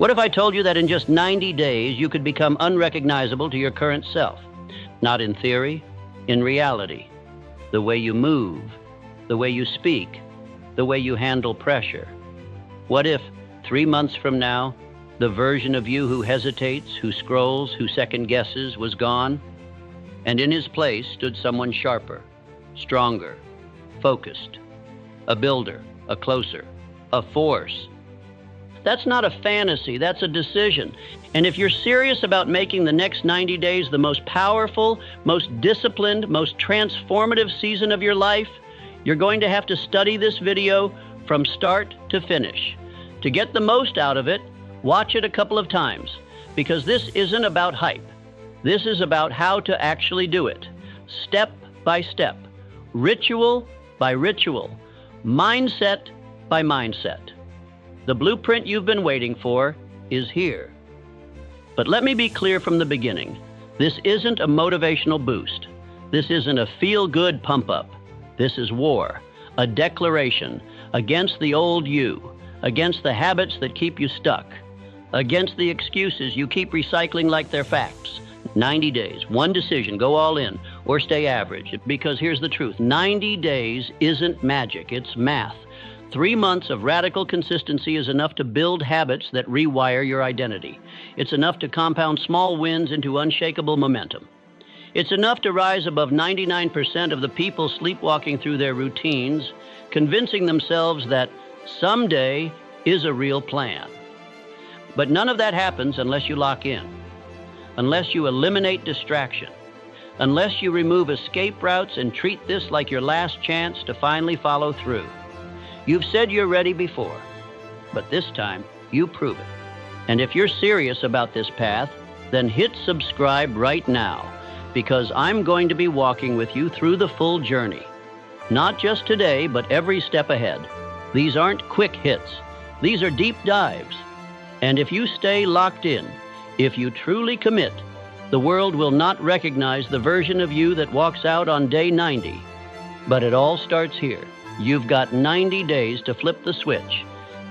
What if I told you that in just 90 days you could become unrecognizable to your current self? Not in theory, in reality. The way you move, the way you speak, the way you handle pressure. What if 3 months from now, the version of you who hesitates, who scrolls, who second guesses was gone, and in his place stood someone sharper, stronger, focused, a builder, a closer, a force? That's not a fantasy, that's a decision. And if you're serious about making the next 90 days the most powerful, most disciplined, most transformative season of your life, you're going to have to study this video from start to finish. To get the most out of it, watch it a couple of times, because this isn't about hype. This is about how to actually do it, step by step, ritual by ritual, mindset by mindset. The blueprint you've been waiting for is here. But let me be clear from the beginning. This isn't a motivational boost. This isn't a feel-good pump-up. This is war, a declaration against the old you, against the habits that keep you stuck, against the excuses you keep recycling like they're facts. 90 days, one decision, go all in, or stay average. Because here's the truth, 90 days isn't magic, it's math. 3 months of radical consistency is enough to build habits that rewire your identity. It's enough to compound small wins into unshakable momentum. It's enough to rise above 99% of the people sleepwalking through their routines, convincing themselves that someday is a real plan. But none of that happens unless you lock in, unless you eliminate distraction, unless you remove escape routes and treat this like your last chance to finally follow through. You've said you're ready before, but this time you prove it. And if you're serious about this path, then hit subscribe right now, because I'm going to be walking with you through the full journey. Not just today, but every step ahead. These aren't quick hits. These are deep dives. And if you stay locked in, if you truly commit, the world will not recognize the version of you that walks out on day 90. But it all starts here. You've got 90 days to flip the switch.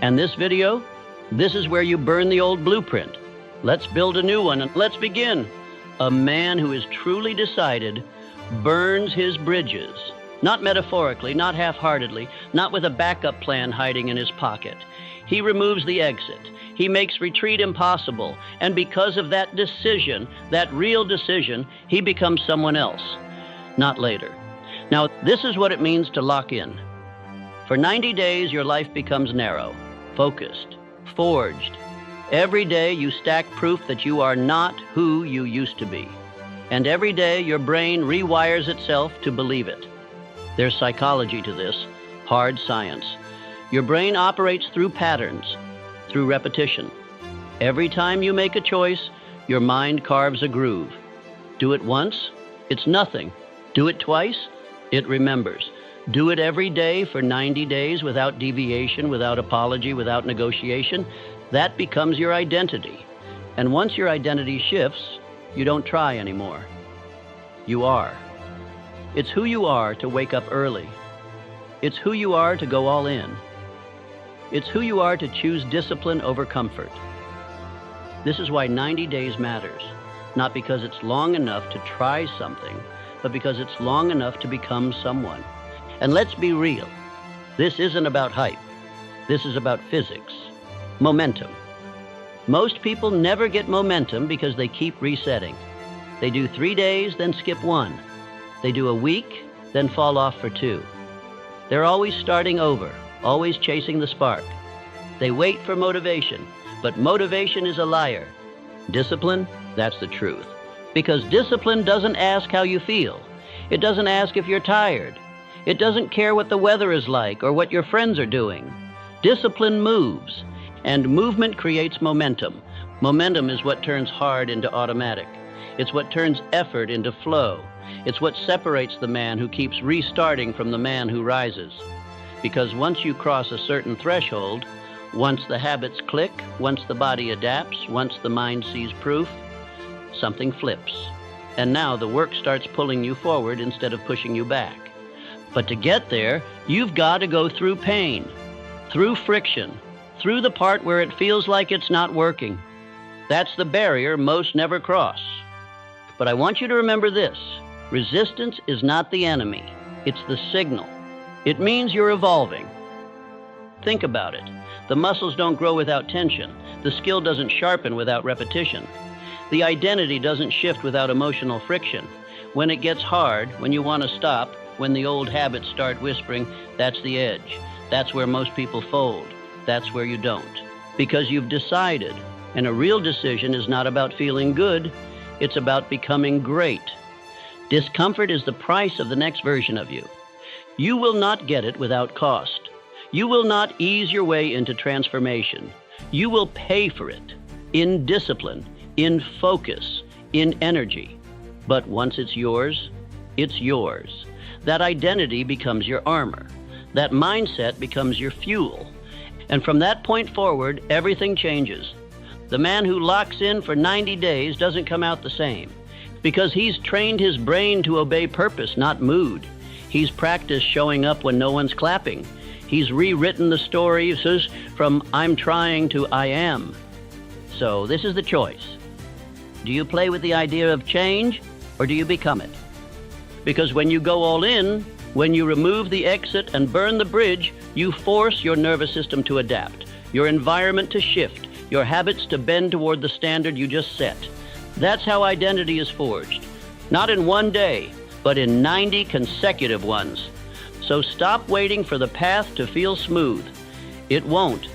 And this video, this is where you burn the old blueprint. Let's build a new one and let's begin. A man who is truly decided burns his bridges. Not metaphorically, not half-heartedly, not with a backup plan hiding in his pocket. He removes the exit. He makes retreat impossible. And because of that decision, that real decision, he becomes someone else. Not later. Now, this is what it means to lock in. For 90 days, your life becomes narrow, focused, forged. Every day you stack proof that you are not who you used to be. And every day your brain rewires itself to believe it. There's psychology to this, hard science. Your brain operates through patterns, through repetition. Every time you make a choice, your mind carves a groove. Do it once, it's nothing. Do it twice, it remembers. Do it every day for 90 days without deviation, without apology, without negotiation. That becomes your identity. And once your identity shifts, you don't try anymore. You are. It's who you are to wake up early. It's who you are to go all in. It's who you are to choose discipline over comfort. This is why 90 days matters. Not because it's long enough to try something, but because it's long enough to become someone. And let's be real. This isn't about hype. This is about physics. Momentum. Most people never get momentum because they keep resetting. They do 3 days, then skip 1. They do a week, then fall off for 2. They're always starting over, always chasing the spark. They wait for motivation, but motivation is a liar. Discipline, that's the truth. Because discipline doesn't ask how you feel. It doesn't ask if you're tired. It doesn't care what the weather is like or what your friends are doing. Discipline moves, and movement creates momentum. Momentum is what turns hard into automatic. It's what turns effort into flow. It's what separates the man who keeps restarting from the man who rises. Because once you cross a certain threshold, once the habits click, once the body adapts, once the mind sees proof, something flips. And now the work starts pulling you forward instead of pushing you back. But to get there, you've got to go through pain, through friction, through the part where it feels like it's not working. That's the barrier most never cross. But I want you to remember this. Resistance is not the enemy. It's the signal. It means you're evolving. Think about it. The muscles don't grow without tension. The skill doesn't sharpen without repetition. The identity doesn't shift without emotional friction. When it gets hard, when you want to stop, when the old habits start whispering, that's the edge. That's where most people fold. That's where you don't. Because you've decided, and a real decision is not about feeling good, it's about becoming great. Discomfort is the price of the next version of you. You will not get it without cost. You will not ease your way into transformation. You will pay for it in discipline, in focus, in energy. But once it's yours, it's yours. That identity becomes your armor. That mindset becomes your fuel. And from that point forward, everything changes. The man who locks in for 90 days doesn't come out the same, because he's trained his brain to obey purpose, not mood. He's practiced showing up when no one's clapping. He's rewritten the stories from I'm trying to I am. So this is the choice. Do you play with the idea of change, or do you become it? Because when you go all in, when you remove the exit and burn the bridge, you force your nervous system to adapt, your environment to shift, your habits to bend toward the standard you just set. That's how identity is forged. Not in one day, but in 90 consecutive ones. So stop waiting for the path to feel smooth. It won't.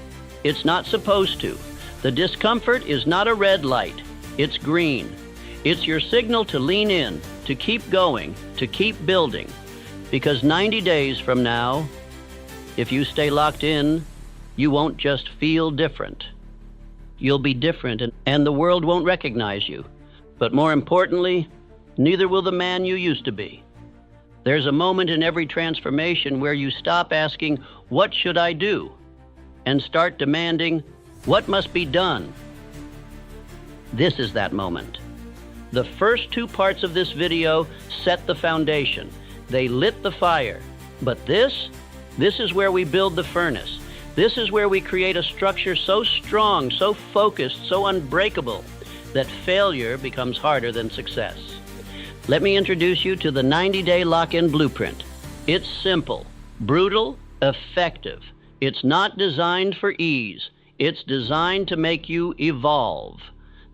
It's not supposed to. The discomfort is not a red light. It's green. It's your signal to lean in, to keep going, to keep building. Because 90 days from now, if you stay locked in, you won't just feel different. You'll be different, and the world won't recognize you. But more importantly, neither will the man you used to be. There's a moment in every transformation where you stop asking, what should I do? And start demanding, what must be done? This is that moment. The first two parts of this video set the foundation. They lit the fire. But this is where we build the furnace. This is where we create a structure so strong, so focused, so unbreakable, that failure becomes harder than success. Let me introduce you to the 90-day lock-in blueprint. It's simple, brutal, effective. It's not designed for ease. It's designed to make you evolve.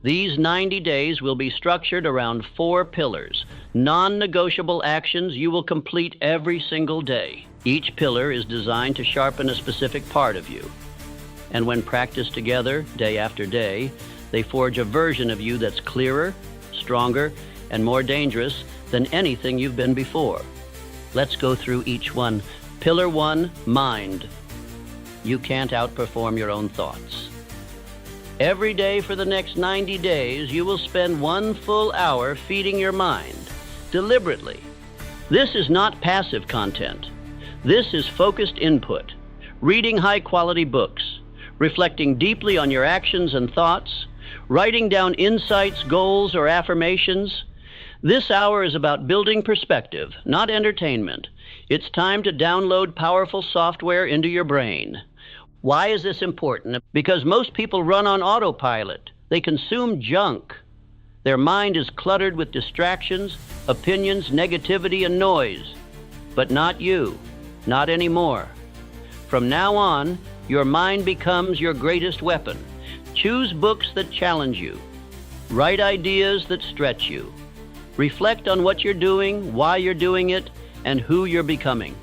These 90 days will be structured around 4 pillars, non-negotiable actions you will complete every single day. Each pillar is designed to sharpen a specific part of you. And when practiced together, day after day, they forge a version of you that's clearer, stronger, and more dangerous than anything you've been before. Let's go through each one. Pillar 1, mind. You can't outperform your own thoughts. Every day for the next 90 days, you will spend 1 full hour feeding your mind, deliberately. This is not passive content. This is focused input, reading high-quality books, reflecting deeply on your actions and thoughts, writing down insights, goals, or affirmations. This hour is about building perspective, not entertainment. It's time to download powerful software into your brain. Why is this important? Because most people run on autopilot. They consume junk. Their mind is cluttered with distractions, opinions, negativity, and noise. But not you. Not anymore. From now on, your mind becomes your greatest weapon. Choose books that challenge you. Write ideas that stretch you. Reflect on what you're doing, why you're doing it, and who you're becoming.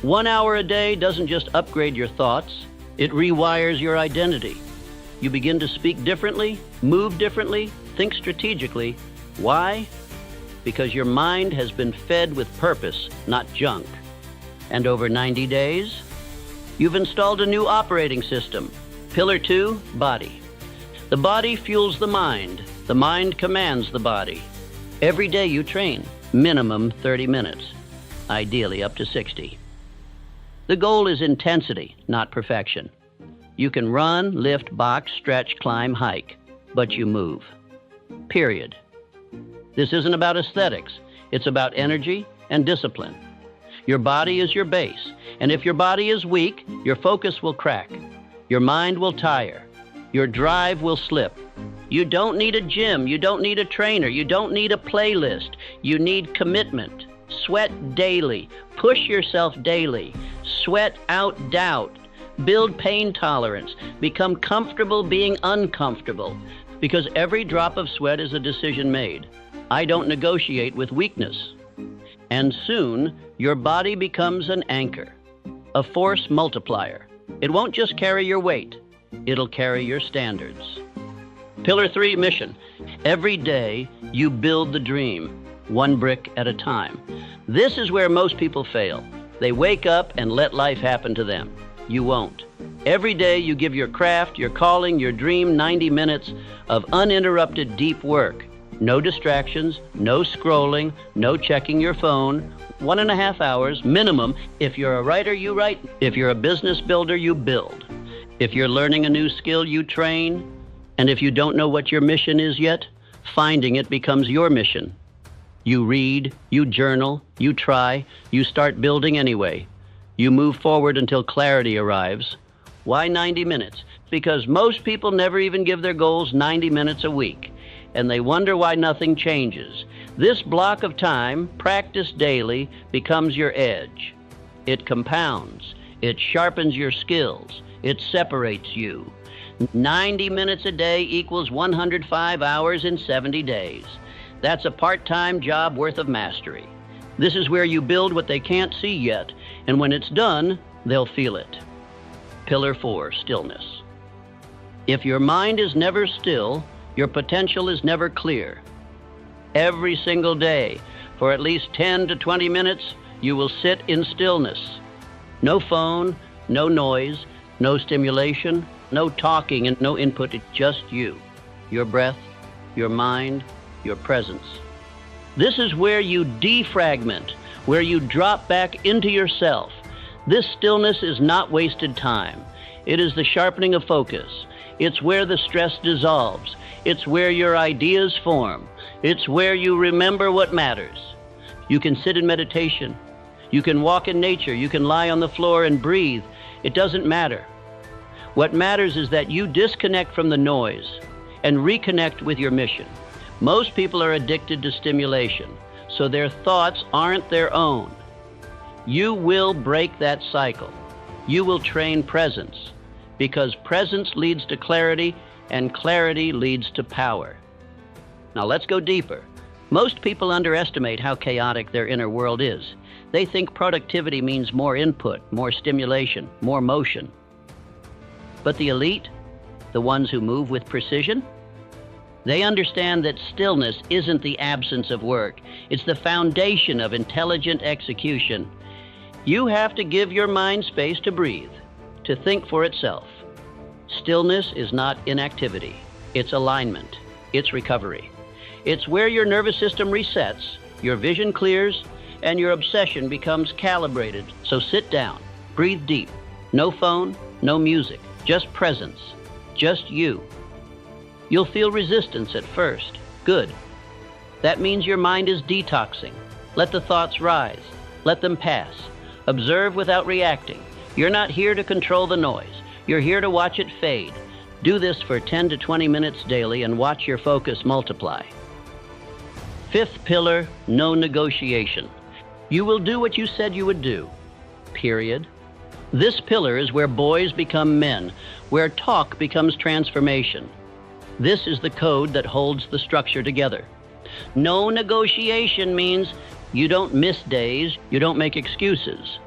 1 hour a day doesn't just upgrade your thoughts, it rewires your identity. You begin to speak differently, move differently, think strategically. Why? Because your mind has been fed with purpose, not junk. And over 90 days, you've installed a new operating system. Pillar 2, body. The body fuels the mind. The mind commands the body. Every day you train, minimum 30 minutes, ideally up to 60. The goal is intensity, not perfection. You can run, lift, box, stretch, climb, hike, but you move. Period. This isn't about aesthetics. It's about energy and discipline. Your body is your base, and if your body is weak, your focus will crack. Your mind will tire. Your drive will slip. You don't need a gym. You don't need a trainer. You don't need a playlist. You need commitment. Sweat daily. Push yourself daily. Sweat out doubt. Build pain tolerance. Become comfortable being uncomfortable. Because every drop of sweat is a decision made. I don't negotiate with weakness. And soon, your body becomes an anchor, a force multiplier. It won't just carry your weight. It'll carry your standards. Pillar 3, mission. Every day, you build the dream, one brick at a time. This is where most people fail. They wake up and let life happen to them. You won't. Every day, you give your craft, your calling, your dream 90 minutes of uninterrupted deep work. No distractions, no scrolling, no checking your phone. 1.5 hours minimum. If you're a writer, you write. If you're a business builder, you build. If you're learning a new skill, you train. And if you don't know what your mission is yet, finding it becomes your mission. You read, you journal, you try, you start building anyway. You move forward until clarity arrives. Why 90 minutes? Because most people never even give their goals 90 minutes a week, and they wonder why nothing changes. This block of time, practiced daily, becomes your edge. It compounds. It sharpens your skills. It separates you. 90 minutes a day equals 105 hours in 70 days. That's a part-time job worth of mastery. This is where you build what they can't see yet, and when it's done, they'll feel it. Pillar 4, stillness. If your mind is never still, your potential is never clear. Every single day, for at least 10 to 20 minutes, you will sit in stillness. No phone, no noise, no stimulation, no talking and no input, it's just you, your breath, your mind, your presence. This is where you defragment, where you drop back into yourself. This stillness is not wasted time. It is the sharpening of focus. It's where the stress dissolves. It's where your ideas form. It's where you remember what matters. You can sit in meditation. You can walk in nature. You can lie on the floor and breathe. It doesn't matter. What matters is that you disconnect from the noise and reconnect with your mission. Most people are addicted to stimulation, so their thoughts aren't their own. You will break that cycle. You will train presence, because presence leads to clarity, and clarity leads to power. Now let's go deeper. Most people underestimate how chaotic their inner world is. They think productivity means more input, more stimulation, more motion. But the elite, the ones who move with precision, they understand that stillness isn't the absence of work. It's the foundation of intelligent execution. You have to give your mind space to breathe, to think for itself. Stillness is not inactivity. It's alignment. It's recovery. It's where your nervous system resets, your vision clears, and your obsession becomes calibrated. So sit down, breathe deep. No phone, no music, just presence, just you. You'll feel resistance at first. Good. That means your mind is detoxing. Let the thoughts rise. Let them pass. Observe without reacting. You're not here to control the noise. You're here to watch it fade. Do this for 10 to 20 minutes daily and watch your focus multiply. 5th pillar, no negotiation. You will do what you said you would do. Period. This pillar is where boys become men, where talk becomes transformation. This is the code that holds the structure together. No negotiation means you don't miss days, you don't make excuses.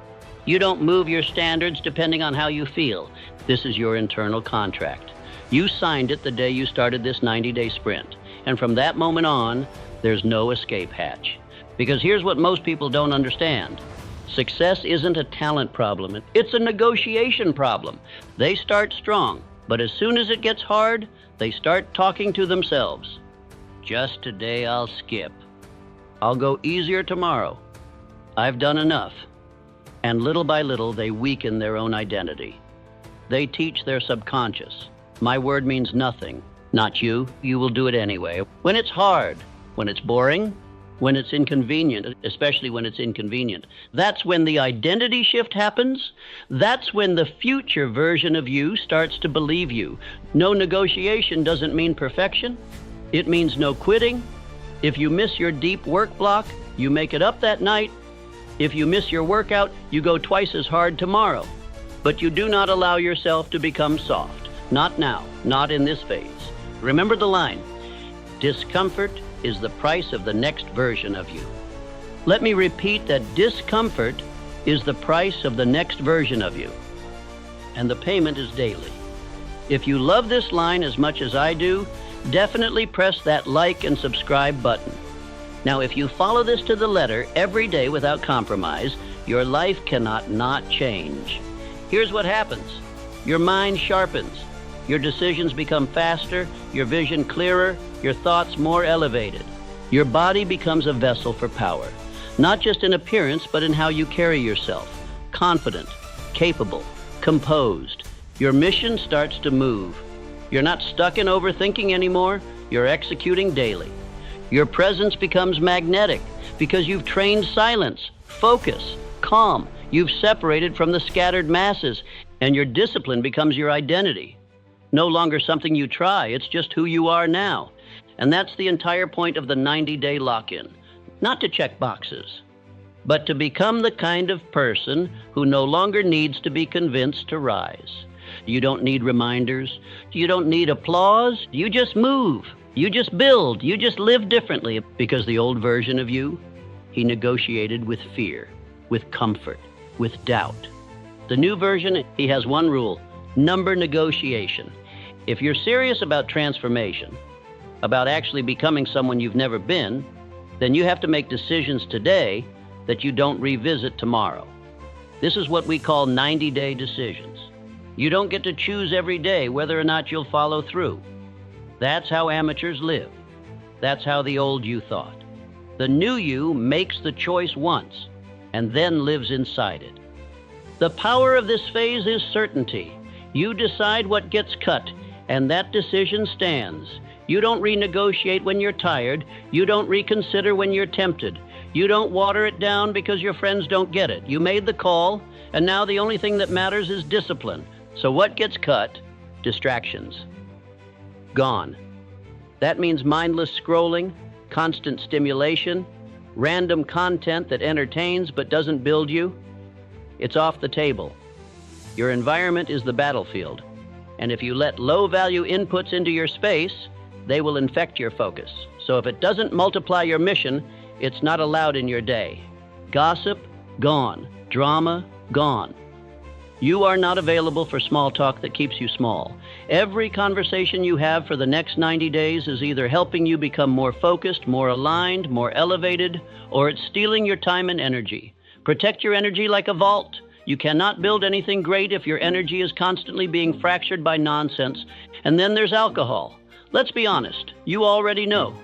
You don't move your standards depending on how you feel. This is your internal contract. You signed it the day you started this 90-day sprint. And from that moment on, there's no escape hatch. Because here's what most people don't understand. Success isn't a talent problem. It's a negotiation problem. They start strong, but as soon as it gets hard, they start talking to themselves. Just today I'll skip. I'll go easier tomorrow. I've done enough. And little by little, they weaken their own identity. They teach their subconscious. My word means nothing. Not you. You will do it anyway. When it's hard, when it's boring, when it's inconvenient, especially when it's inconvenient. That's when the identity shift happens. That's when the future version of you starts to believe you. No negotiation doesn't mean perfection. It means no quitting. If you miss your deep work block, you make it up that night. If you miss your workout, you go twice as hard tomorrow. But you do not allow yourself to become soft. Not now, not in this phase. Remember the line, discomfort is the price of the next version of you. Let me repeat that discomfort is the price of the next version of you. And the payment is daily. If you love this line as much as I do, definitely press that like and subscribe button. Now, if you follow this to the letter every day without compromise, your life cannot not change. Here's what happens. Your mind sharpens. Your decisions become faster, your vision clearer, your thoughts more elevated. Your body becomes a vessel for power, not just in appearance, but in how you carry yourself. Confident, capable, composed. Your mission starts to move. You're not stuck in overthinking anymore. You're executing daily. Your presence becomes magnetic because you've trained silence, focus, calm. You've separated from the scattered masses, and your discipline becomes your identity. No longer something you try, it's just who you are now. And that's the entire point of the 90-day lock-in. Not to check boxes, but to become the kind of person who no longer needs to be convinced to rise. You don't need reminders. You don't need applause. You just move. You just build. You just live differently. Because the old version of you, he negotiated with fear, with comfort, with doubt. The new version, he has one rule, number negotiation. If you're serious about transformation, about actually becoming someone you've never been, then you have to make decisions today that you don't revisit tomorrow. This is what we call 90-day decisions. You don't get to choose every day whether or not you'll follow through. That's how amateurs live. That's how the old you thought. The new you makes the choice once and then lives inside it. The power of this phase is certainty. You decide what gets cut, and that decision stands. You don't renegotiate when you're tired. You don't reconsider when you're tempted. You don't water it down because your friends don't get it. You made the call, and now the only thing that matters is discipline. So what gets cut? Distractions. Gone. That means mindless scrolling, constant stimulation, random content that entertains but doesn't build you. It's off the table. Your environment is the battlefield. And if you let low-value inputs into your space, they will infect your focus. So if it doesn't multiply your mission, it's not allowed in your day. Gossip, gone. Drama, gone. You are not available for small talk that keeps you small. Every conversation you have for the next 90 days is either helping you become more focused, more aligned, more elevated, or it's stealing your time and energy. Protect your energy like a vault. You cannot build anything great if your energy is constantly being fractured by nonsense. And then there's alcohol. Let's be honest, you already know.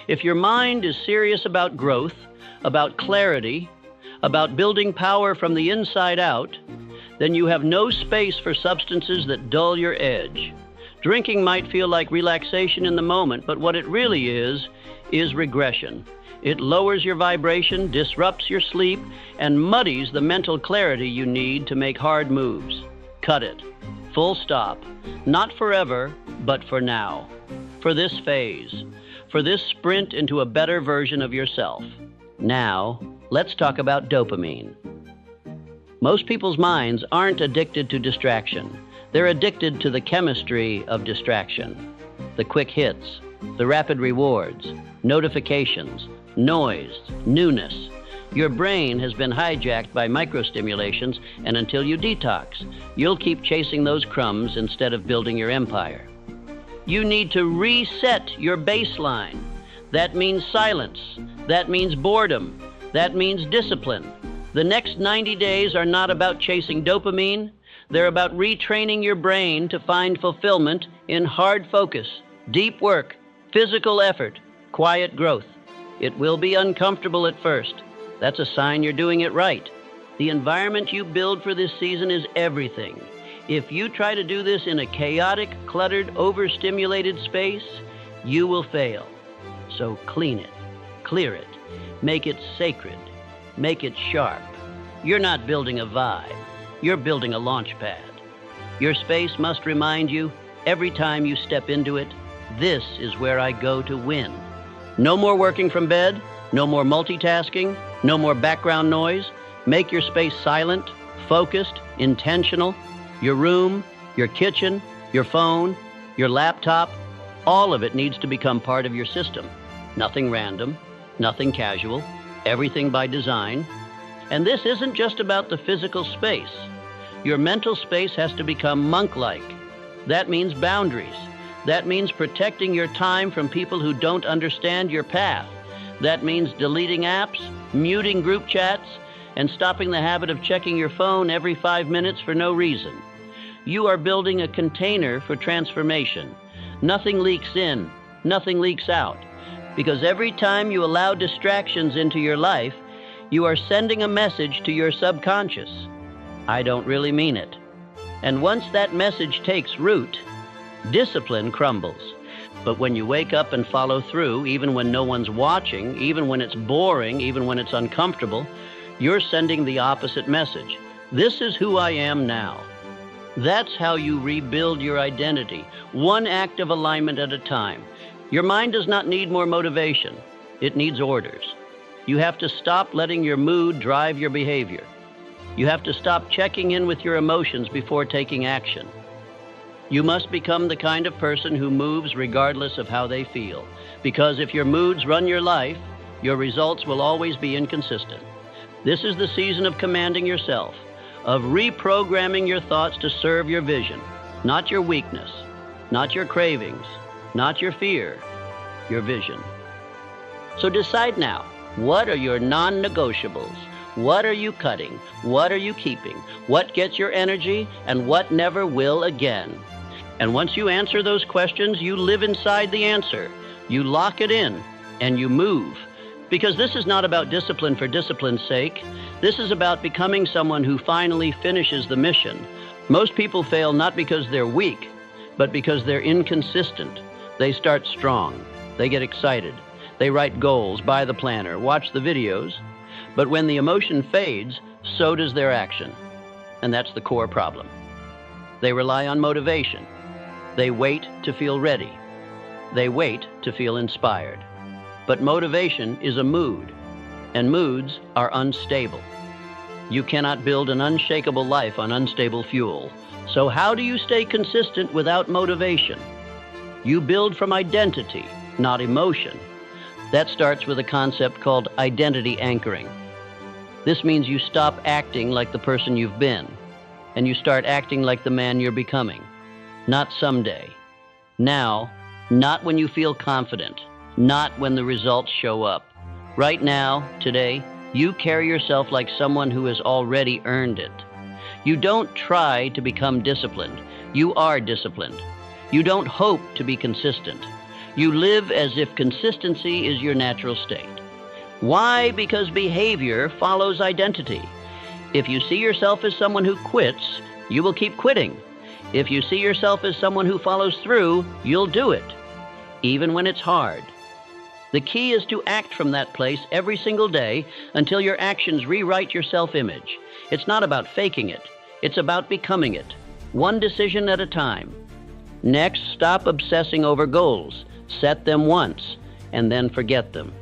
If your mind is serious about growth, about clarity, about building power from the inside out, then you have no space for substances that dull your edge. Drinking might feel like relaxation in the moment, but what it really is regression. It lowers your vibration, disrupts your sleep, and muddies the mental clarity you need to make hard moves. Cut it. Full stop. Not forever, but for now. For this phase. For this sprint into a better version of yourself. Now, let's talk about dopamine. Most people's minds aren't addicted to distraction. They're addicted to the chemistry of distraction. The quick hits, the rapid rewards, notifications, noise, newness. Your brain has been hijacked by microstimulations, and until you detox, you'll keep chasing those crumbs instead of building your empire. You need to reset your baseline. That means silence. That means boredom. That means discipline. The next 90 days are not about chasing dopamine. They're about retraining your brain to find fulfillment in hard focus, deep work, physical effort, quiet growth. It will be uncomfortable at first. That's a sign you're doing it right. The environment you build for this season is everything. If you try to do this in a chaotic, cluttered, overstimulated space, you will fail. So clean it. Clear it. Make it sacred. Make it sharp. You're not building a vibe. You're building a launch pad. Your space must remind you, every time you step into it, this is where I go to win. No more working from bed. No more multitasking. No more background noise. Make your space silent, focused, intentional. Your room, your kitchen, your phone, your laptop, all of it needs to become part of your system. Nothing random, nothing casual, everything by design. And this isn't just about the physical space. Your mental space has to become monk-like. That means boundaries. That means protecting your time from people who don't understand your path. That means deleting apps, muting group chats, and stopping the habit of checking your phone every 5 minutes for no reason. You are building a container for transformation. Nothing leaks in, nothing leaks out. Because every time you allow distractions into your life, you are sending a message to your subconscious. I don't really mean it. And once that message takes root, discipline crumbles. But when you wake up and follow through, even when no one's watching, even when it's boring, even when it's uncomfortable, you're sending the opposite message. This is who I am now. That's how you rebuild your identity, one act of alignment at a time. Your mind does not need more motivation. It needs orders. You have to stop letting your mood drive your behavior. You have to stop checking in with your emotions before taking action. You must become the kind of person who moves regardless of how they feel. Because if your moods run your life, your results will always be inconsistent. This is the season of commanding yourself, of reprogramming your thoughts to serve your vision, not your weakness, not your cravings, not your fear, your vision. So decide now, what are your non-negotiables? What are you cutting? What are you keeping? What gets your energy and what never will again? And once you answer those questions, you live inside the answer. You lock it in and you move. Because this is not about discipline for discipline's sake. This is about becoming someone who finally finishes the mission. Most people fail not because they're weak, but because they're inconsistent. They start strong. They get excited. They write goals, buy the planner, watch the videos. But when the emotion fades, so does their action. And that's the core problem. They rely on motivation. They wait to feel ready. They wait to feel inspired. But motivation is a mood, and moods are unstable. You cannot build an unshakable life on unstable fuel. So how do you stay consistent without motivation? You build from identity, not emotion. That starts with a concept called identity anchoring. This means you stop acting like the person you've been, and you start acting like the man you're becoming. Not someday. Now, not when you feel confident. Not when the results show up. Right now, today, you carry yourself like someone who has already earned it. You don't try to become disciplined. You are disciplined. You don't hope to be consistent. You live as if consistency is your natural state. Why? Because behavior follows identity. If you see yourself as someone who quits, you will keep quitting. If you see yourself as someone who follows through, you'll do it, even when it's hard. The key is to act from that place every single day until your actions rewrite your self-image. It's not about faking it. It's about becoming it, one decision at a time. Next, stop obsessing over goals. Set them once, and then forget them.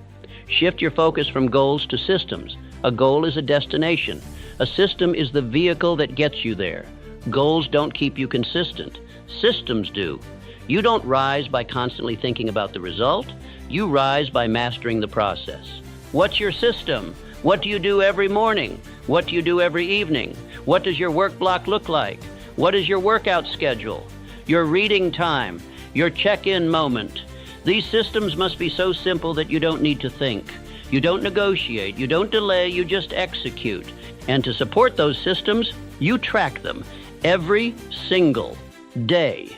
Shift your focus from goals to systems. A goal is a destination. A system is the vehicle that gets you there. Goals don't keep you consistent. Systems do. You don't rise by constantly thinking about the result. You rise by mastering the process. What's your system? What do you do every morning? What do you do every evening? What does your work block look like? What is your workout schedule? Your reading time? Your check-in moment? These systems must be so simple that you don't need to think. You don't negotiate. You don't delay. You just execute. And to support those systems, you track them every single day.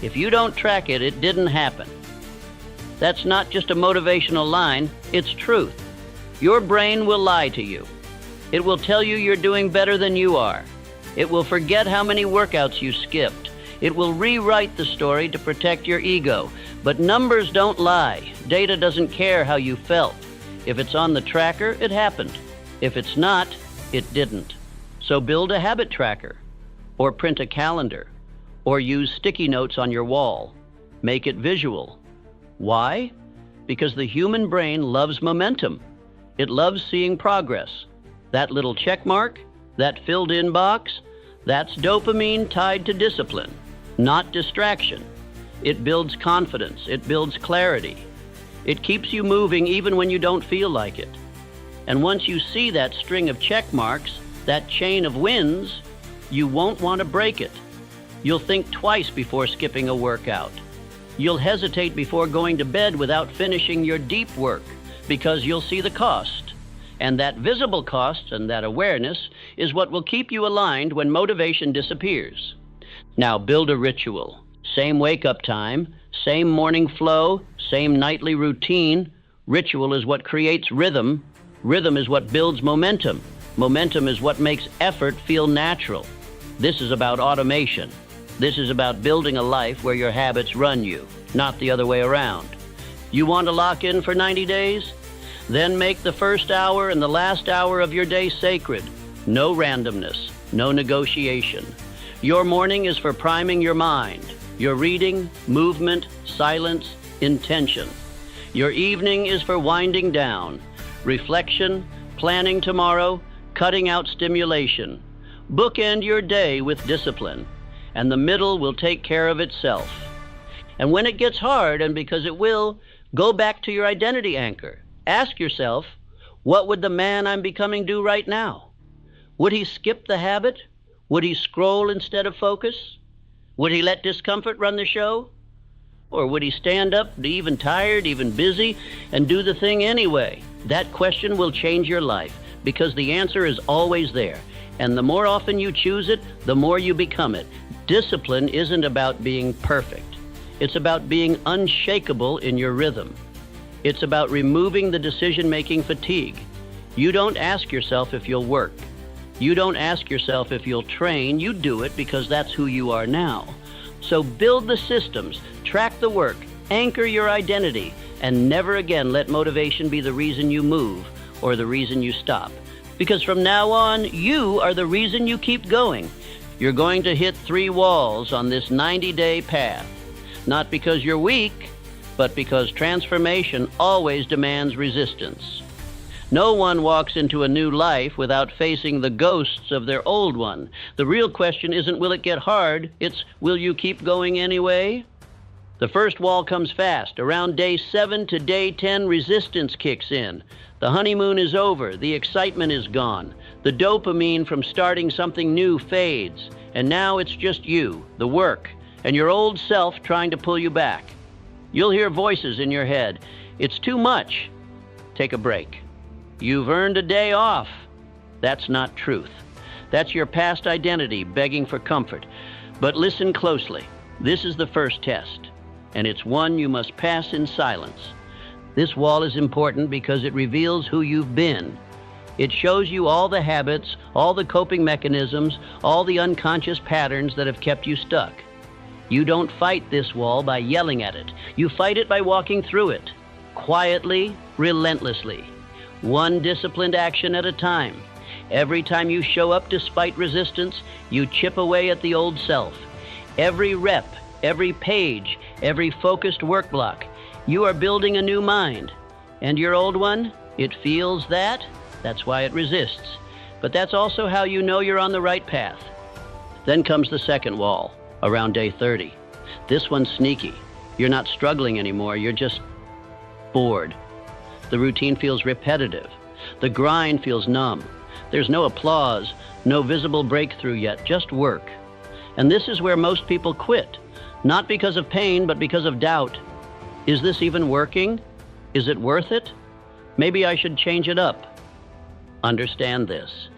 If you don't track it, it didn't happen. That's not just a motivational line, it's truth. Your brain will lie to you. It will tell you you're doing better than you are. It will forget how many workouts you skipped. It will rewrite the story to protect your ego. But numbers don't lie. Data doesn't care how you felt. If it's on the tracker, it happened. If it's not, it didn't. So build a habit tracker, or print a calendar, or use sticky notes on your wall. Make it visual. Why? Because the human brain loves momentum. It loves seeing progress. That little check mark, that filled-in box, that's dopamine tied to discipline, not distraction. It builds confidence. It builds clarity. It keeps you moving even when you don't feel like it. And once you see that string of check marks, that chain of wins, you won't want to break it. You'll think twice before skipping a workout. You'll hesitate before going to bed without finishing your deep work because you'll see the cost. And that visible cost and that awareness is what will keep you aligned when motivation disappears. Now build a ritual. Same wake-up time, same morning flow, same nightly routine. Ritual is what creates rhythm. Rhythm is what builds momentum. Momentum is what makes effort feel natural. This is about automation. This is about building a life where your habits run you, not the other way around. You want to lock in for 90 days? Then make the first hour and the last hour of your day sacred. No randomness, no negotiation. Your morning is for priming your mind. Your reading, movement, silence, intention. Your evening is for winding down. Reflection, planning tomorrow, cutting out stimulation. Bookend your day with discipline, and the middle will take care of itself. And when it gets hard, and because it will, go back to your identity anchor. Ask yourself, what would the man I'm becoming do right now? Would he skip the habit? Would he scroll instead of focus? Would he let discomfort run the show? Or would he stand up, even tired, even busy, and do the thing anyway? That question will change your life, because the answer is always there. And the more often you choose it, the more you become it. Discipline isn't about being perfect. It's about being unshakable in your rhythm. It's about removing the decision-making fatigue. You don't ask yourself if you'll work. You don't ask yourself if you'll train. You do it because that's who you are now. So build the systems, track the work, anchor your identity, and never again let motivation be the reason you move or the reason you stop. Because from now on, you are the reason you keep going. You're going to hit 3 walls on this 90-day path. Not because you're weak, but because transformation always demands resistance. No one walks into a new life without facing the ghosts of their old one. The real question isn't will it get hard, it's will you keep going anyway? The first wall comes fast. Around day 7 to day 10, resistance kicks in. The honeymoon is over. The excitement is gone. The dopamine from starting something new fades. And now it's just you, the work, and your old self trying to pull you back. You'll hear voices in your head. It's too much. Take a break. You've earned a day off. That's not truth. That's your past identity begging for comfort. But listen closely. This is the first test, and it's one you must pass in silence. This wall is important because it reveals who you've been. It shows you all the habits, all the coping mechanisms, all the unconscious patterns that have kept you stuck. You don't fight this wall by yelling at it. You fight it by walking through it, quietly, relentlessly, one disciplined action at a time. Every time you show up despite resistance, you chip away at the old self. Every rep, every page, every focused work block, you are building a new mind. And your old one, it feels that. That's why it resists. But that's also how you know you're on the right path. Then comes the second wall, around day 30. This one's sneaky. You're not struggling anymore, you're just bored. The routine feels repetitive. The grind feels numb. There's no applause, no visible breakthrough yet, just work. And this is where most people quit, not because of pain, but because of doubt. Is this even working? Is it worth it? Maybe I should change it up. Understand this.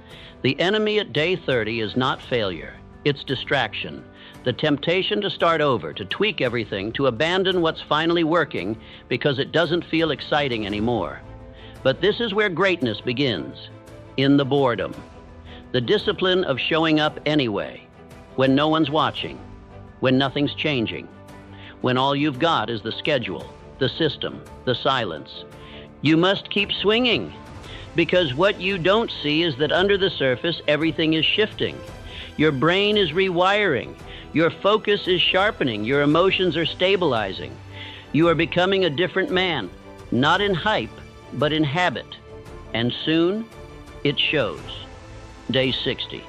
The enemy at day 30 is not failure. It's distraction. The temptation to start over, to tweak everything, to abandon what's finally working because it doesn't feel exciting anymore. But this is where greatness begins, in the boredom. The discipline of showing up anyway, when no one's watching, when nothing's changing. when all you've got is the schedule, the system, the silence. You must keep swinging, because what you don't see is that under the surface, everything is shifting. Your brain is rewiring. Your focus is sharpening. Your emotions are stabilizing. You are becoming a different man, not in hype, but in habit. And soon, it shows. Day 60.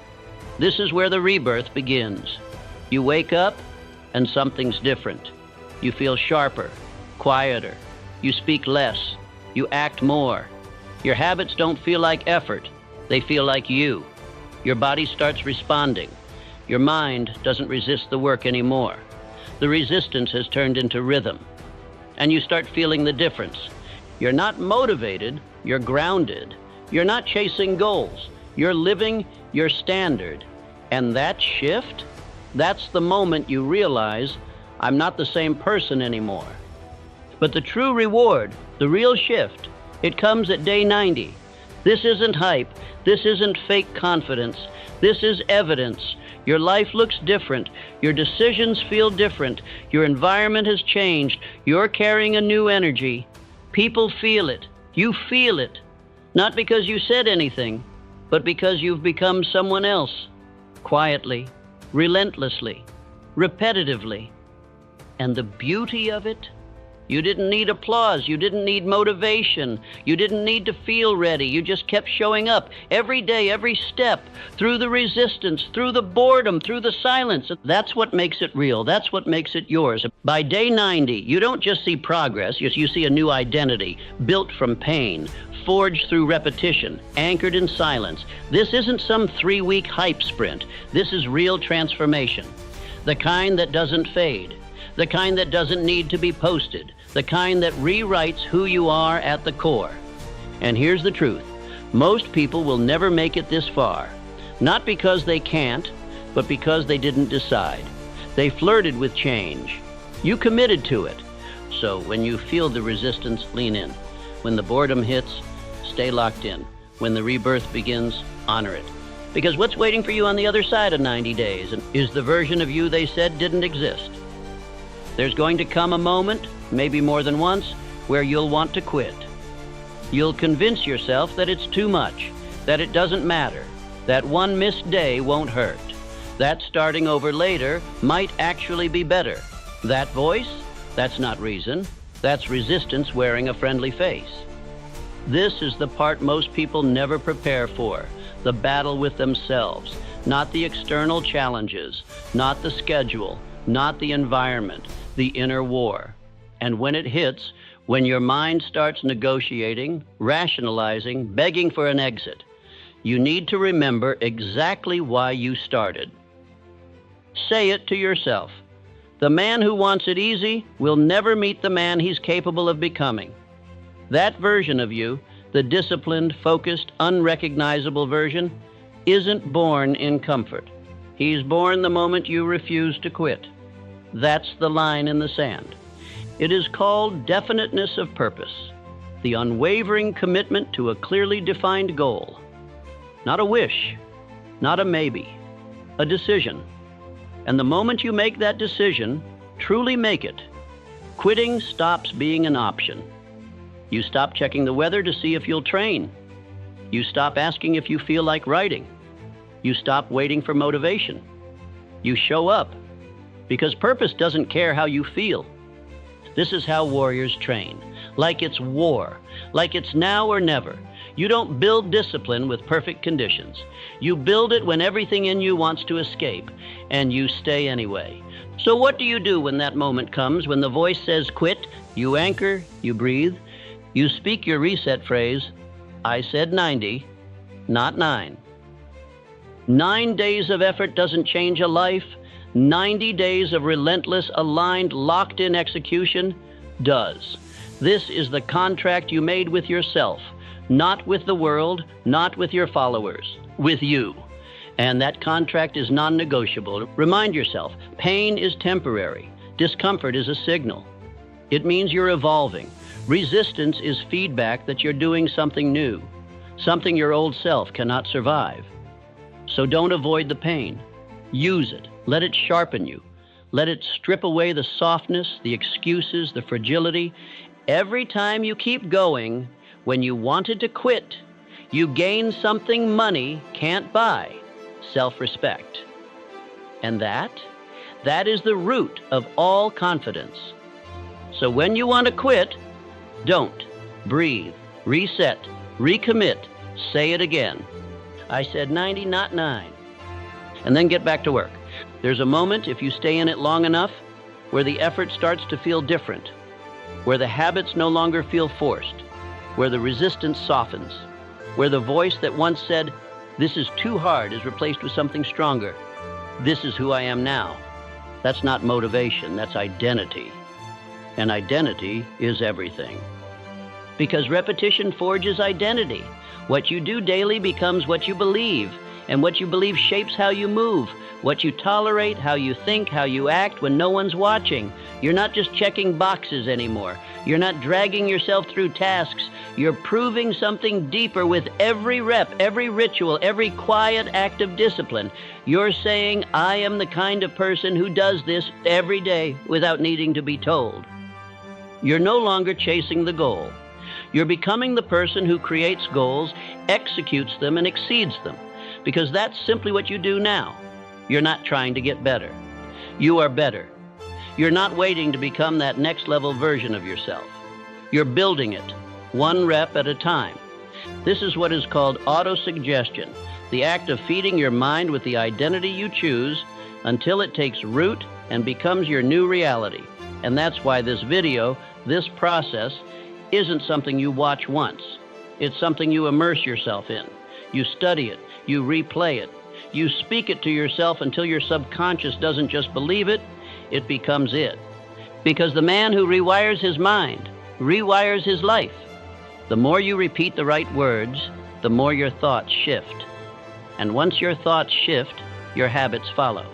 This is where the rebirth begins. You wake up, and something's different. You feel sharper, quieter. You speak less. You act more. Your habits don't feel like effort. They feel like you. Your body starts responding. Your mind doesn't resist the work anymore. The resistance has turned into rhythm. And you start feeling the difference. You're not motivated, you're grounded. You're not chasing goals. You're living your standard. And that shift, that's the moment you realize, I'm not the same person anymore. But the true reward, the real shift, it comes at day 90. This isn't hype. This isn't fake confidence. This is evidence. Your life looks different. Your decisions feel different. Your environment has changed. You're carrying a new energy. People feel it. You feel it. Not because you said anything, but because you've become someone else. Quietly, relentlessly, repetitively. And the beauty of it? You didn't need applause. You didn't need motivation. You didn't need to feel ready. You just kept showing up every day, every step, through the resistance, through the boredom, through the silence. That's what makes it real. That's what makes it yours. By day 90, you don't just see progress. You see a new identity, built from pain, forged through repetition, anchored in silence. This isn't some 3-week hype sprint. This is real transformation. The kind that doesn't fade. The kind that doesn't need to be posted. The kind that rewrites who you are at the core. And here's the truth. Most people will never make it this far. Not because they can't, but because they didn't decide. They flirted with change. You committed to it. So when you feel the resistance, lean in. When the boredom hits, stay locked in. When the rebirth begins, honor it. Because what's waiting for you on the other side of 90 days is the version of you they said didn't exist. There's going to come a moment, maybe more than once, where you'll want to quit. You'll convince yourself that it's too much, that it doesn't matter, that one missed day won't hurt, that starting over later might actually be better. That voice? That's not reason. That's resistance wearing a friendly face. This is the part most people never prepare for, the battle with themselves, not the external challenges, not the schedule, not the environment, the inner war. And when it hits, when your mind starts negotiating, rationalizing, begging for an exit, you need to remember exactly why you started. Say it to yourself. The man who wants it easy will never meet the man he's capable of becoming. That version of you, the disciplined, focused, unrecognizable version, isn't born in comfort. He's born the moment you refuse to quit. That's the line in the sand. It is called definiteness of purpose, the unwavering commitment to a clearly defined goal. Not a wish, not a maybe, a decision. And the moment you make that decision, truly make it, quitting stops being an option. You stop checking the weather to see if you'll train. You stop asking if you feel like writing. You stop waiting for motivation. You show up. Because purpose doesn't care how you feel. This is how warriors train. Like it's war. Like it's now or never. You don't build discipline with perfect conditions. You build it when everything in you wants to escape, and you stay anyway. So what do you do when that moment comes, when the voice says quit? You anchor, you breathe, you speak your reset phrase, I said 90, not 9. 9 days of effort doesn't change a life. 90 days of relentless, aligned, locked-in execution does. This is the contract you made with yourself, not with the world, not with your followers, with you. And that contract is non-negotiable. Remind yourself, pain is temporary. Discomfort is a signal. It means you're evolving. Resistance is feedback that you're doing something new, something your old self cannot survive. So don't avoid the pain. Use it. Let it sharpen you. Let it strip away the softness, the excuses, the fragility. Every time you keep going, when you wanted to quit, you gain something money can't buy, self-respect. And that is the root of all confidence. So when you want to quit, don't. Breathe, reset, recommit, say it again. I said 90, not 9. And then get back to work. There's a moment, if you stay in it long enough, where the effort starts to feel different, where the habits no longer feel forced, where the resistance softens, where the voice that once said, "This is too hard," is replaced with something stronger. "This is who I am now." That's not motivation, that's identity. And identity is everything. Because repetition forges identity. What you do daily becomes what you believe, and what you believe shapes how you move, what you tolerate, how you think, how you act when no one's watching. You're not just checking boxes anymore. You're not dragging yourself through tasks. You're proving something deeper with every rep, every ritual, every quiet act of discipline. You're saying, "I am the kind of person who does this every day without needing to be told." You're no longer chasing the goal. You're becoming the person who creates goals, executes them, and exceeds them, because that's simply what you do now. You're not trying to get better. You are better. You're not waiting to become that next level version of yourself. You're building it, one rep at a time. This is what is called autosuggestion, the act of feeding your mind with the identity you choose until it takes root and becomes your new reality. And that's why this video, this process, isn't something you watch once. It's something you immerse yourself in. You study it, you replay it, you speak it to yourself until your subconscious doesn't just believe it, it becomes it. Because the man who rewires his mind rewires his life. The more you repeat the right words, the more your thoughts shift. And once your thoughts shift, your habits follow.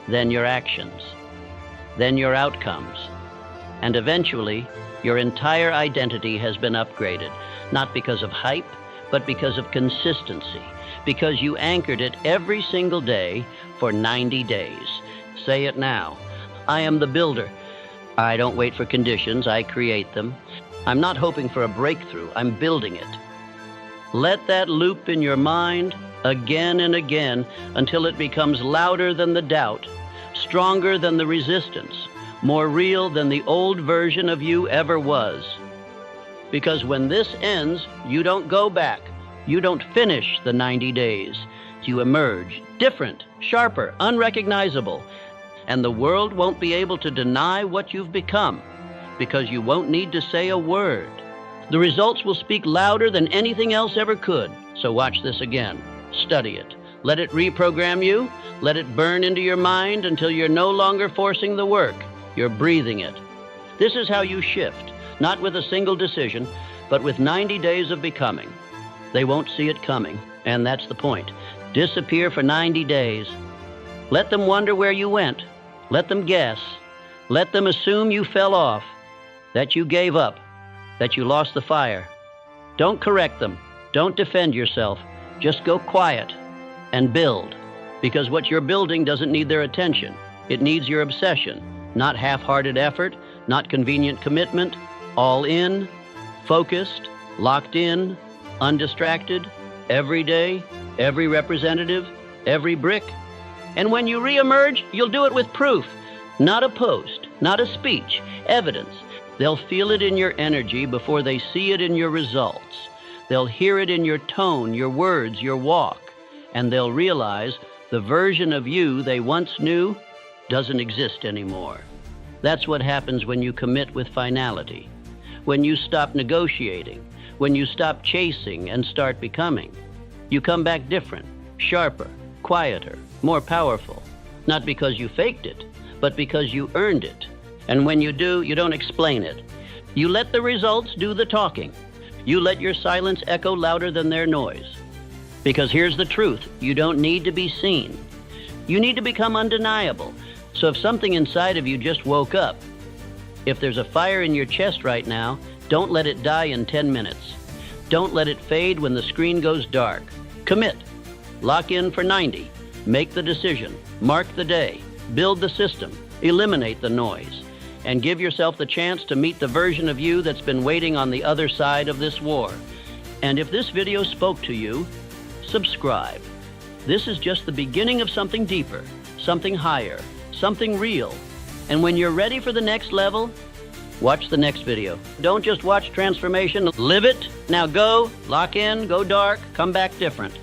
Then your actions. Then your outcomes. And eventually, your entire identity has been upgraded, not because of hype, but because of consistency, because you anchored it every single day for 90 days. Say it now. I am the builder. I don't wait for conditions, I create them. I'm not hoping for a breakthrough, I'm building it. Let that loop in your mind again and again until it becomes louder than the doubt, stronger than the resistance, more real than the old version of you ever was. Because when this ends, you don't go back. You don't finish the 90 days. You emerge different, sharper, unrecognizable. And the world won't be able to deny what you've become because you won't need to say a word. The results will speak louder than anything else ever could. So watch this again. Study it. Let it reprogram you. Let it burn into your mind until you're no longer forcing the work. You're breathing it. This is how you shift, not with a single decision, but with 90 days of becoming. They won't see it coming, and that's the point. Disappear for 90 days. Let them wonder where you went. Let them guess. Let them assume you fell off, that you gave up, that you lost the fire. Don't correct them. Don't defend yourself. Just go quiet and build, because what you're building doesn't need their attention. It needs your obsession, not half-hearted effort, not convenient commitment, all in, focused, locked in, undistracted, every day, every representative, every brick. And when you reemerge, you'll do it with proof, not a post, not a speech, evidence. They'll feel it in your energy before they see it in your results. They'll hear it in your tone, your words, your walk, and they'll realize the version of you they once knew doesn't exist anymore. That's what happens when you commit with finality, when you stop negotiating, when you stop chasing and start becoming. You come back different, sharper, quieter, more powerful, not because you faked it, but because you earned it. And when you do, you don't explain it. You let the results do the talking. You let your silence echo louder than their noise. Because here's the truth, you don't need to be seen. You need to become undeniable. So if something inside of you just woke up, if there's a fire in your chest right now, don't let it die in 10 minutes. Don't let it fade when the screen goes dark. Commit. Lock in for 90. Make the decision. Mark the day. Build the system. Eliminate the noise and give yourself the chance to meet the version of you that's been waiting on the other side of this war. And if this video spoke to you, subscribe. This is just the beginning of something deeper, something higher, something real. And when you're ready for the next level, watch the next video. Don't just watch transformation, live it. Now go, lock in, go dark, come back different.